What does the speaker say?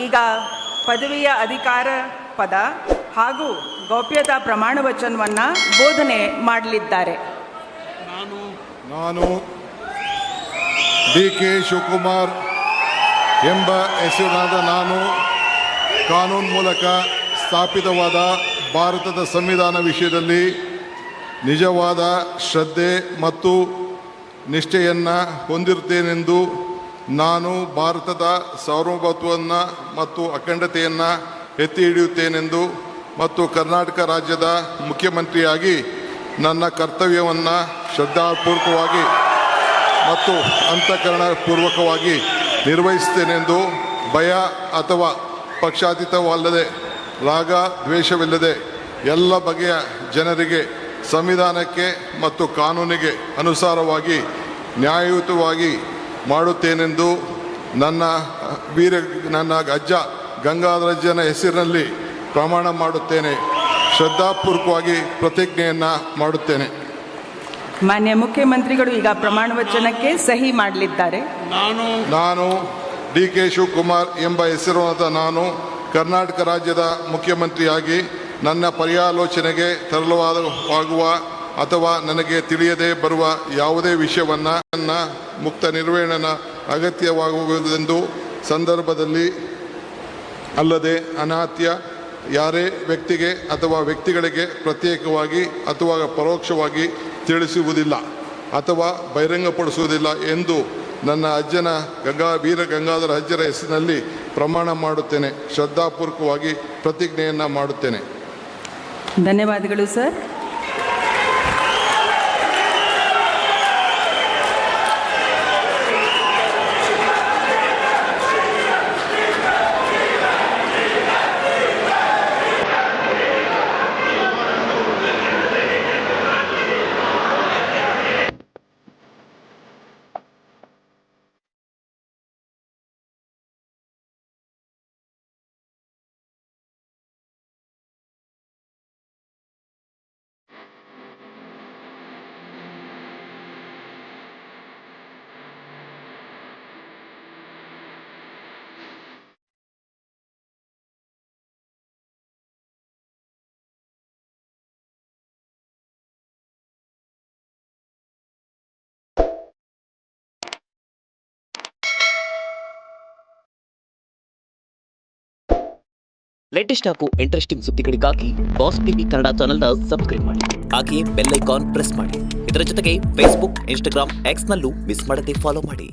ಈಗ ಪದವಿಯ ಅಧಿಕಾರ ಪದ ಹಾಗೂ ಗೌಪ್ಯತಾ ಪ್ರಮಾಣ ವಚನವನ್ನು ಬೋಧನೆ ಮಾಡಲಿದ್ದಾರೆ. ನಾನು ಡಿ.ಕೆ. ಶಿವಕುಮಾರ್ ಎಂಬ ಹೆಸರಿನಾದ ನಾನು ಕಾನೂನು ಮೂಲಕ ಸ್ಥಾಪಿತವಾದ ಭಾರತದ ಸಂವಿಧಾನ ವಿಷಯದಲ್ಲಿ ನಿಜವಾದ ಶ್ರದ್ಧೆ ಮತ್ತು ನಿಷ್ಠೆಯನ್ನು ಹೊಂದಿರುತ್ತೇನೆಂದು ನಾನು ಭಾರತದ ಸಾರ್ವಭೌಮತ್ವವನ್ನು ಮತ್ತು ಅಖಂಡತೆಯನ್ನು ಎತ್ತಿ ಹಿಡಿಯುತ್ತೇನೆಂದು ಮತ್ತು ಕರ್ನಾಟಕ ರಾಜ್ಯದ ಮುಖ್ಯಮಂತ್ರಿಯಾಗಿ ನನ್ನ ಕರ್ತವ್ಯವನ್ನು ಶ್ರದ್ಧಾಪೂರ್ವಕವಾಗಿ ಮತ್ತು ಅಂತಃಕರಣಪೂರ್ವಕವಾಗಿ ನಿರ್ವಹಿಸುತ್ತೇನೆಂದು ಭಯ ಅಥವಾ ಪಕ್ಷಾತೀತವಲ್ಲದೆ ರಾಗ ದ್ವೇಷವಿಲ್ಲದೆ ಎಲ್ಲ ಬಗೆಯ ಜನರಿಗೆ ಸಂವಿಧಾನಕ್ಕೆ ಮತ್ತು ಕಾನೂನಿಗೆ ಅನುಸಾರವಾಗಿ ನ್ಯಾಯಯುತವಾಗಿ ಮಾಡುತ್ತೇನೆಂದು ನನ್ನ ಅಜ್ಜ ಗಂಗಾಧರಜ್ಜನ ಹೆಸರಿನಲ್ಲಿ ಪ್ರಮಾಣ ಮಾಡುತ್ತೇನೆ. ಶ್ರದ್ಧಾಪೂರ್ವಕವಾಗಿ ಪ್ರತಿಜ್ಞೆಯನ್ನು ಮಾಡುತ್ತೇನೆ. ಮಾನ್ಯ ಮುಖ್ಯಮಂತ್ರಿಗಳು ಈಗ ಪ್ರಮಾಣ ವಚನಕ್ಕೆ ಸಹಿ ಮಾಡಲಿದ್ದಾರೆ. ನಾನು ಡಿ.ಕೆ. ಶಿವಕುಮಾರ್ ಎಂಬ ಹೆಸರಿನಾದ ನಾನು ಕರ್ನಾಟಕ ರಾಜ್ಯದ ಮುಖ್ಯಮಂತ್ರಿಯಾಗಿ ನನ್ನ ಪರ್ಯಾಲೋಚನೆಗೆ ತರಲಾಗುವ ಅಥವಾ ನನಗೆ ತಿಳಿಯದೇ ಬರುವ ಯಾವುದೇ ವಿಷಯವನ್ನು ನನ್ನ ಮುಕ್ತ ನಿರ್ವಹಣೆಯ ಅಗತ್ಯವಾಗುವುದೆಂದು ಸಂದರ್ಭದಲ್ಲಿ ಅಲ್ಲದೆ ಅನಾತ್ಯ ಯಾರೇ ವ್ಯಕ್ತಿಗೆ ಅಥವಾ ವ್ಯಕ್ತಿಗಳಿಗೆ ಪ್ರತ್ಯೇಕವಾಗಿ ಅಥವಾ ಪರೋಕ್ಷವಾಗಿ ತಿಳಿಸುವುದಿಲ್ಲ ಅಥವಾ ಬಹಿರಂಗಪಡಿಸುವುದಿಲ್ಲ ಎಂದು ನನ್ನ ಅಜ್ಜನ ವೀರ ಗಂಗಾಧರ ಅಜ್ಜರ ಹೆಸರಿನಲ್ಲಿ ಪ್ರಮಾಣ ಮಾಡುತ್ತೇನೆ. ಶ್ರದ್ಧಾಪೂರ್ವಕವಾಗಿ ಪ್ರತಿಜ್ಞೆಯನ್ನು ಮಾಡುತ್ತೇನೆ. ಧನ್ಯವಾದಗಳು ಸರ್. ಲೇಟೆಸ್ಟ್ ಹಾಗೂ ಇಂಟ್ರೆಸ್ಟಿಂಗ್ ಸುದ್ದಿಗಳಿಗಾಗಿ ಬಾಸ್ ಟಿವಿ ಕನ್ನಡ ಚಾನೆಲ್ನ ಸಬ್ಸ್ಕ್ರೈಬ್ ಮಾಡಿ. ಹಾಗೆಯೇ ಬೆಲ್ ಐಕಾನ್ ಪ್ರೆಸ್ ಮಾಡಿ. ಇದರ ಜೊತೆಗೆ ಫೇಸ್ಬುಕ್, ಇನ್ಸ್ಟಾಗ್ರಾಮ್, ಎಕ್ಸ್ನಲ್ಲೂ ಮಿಸ್ ಮಾಡದೆ ಫಾಲೋ ಮಾಡಿ.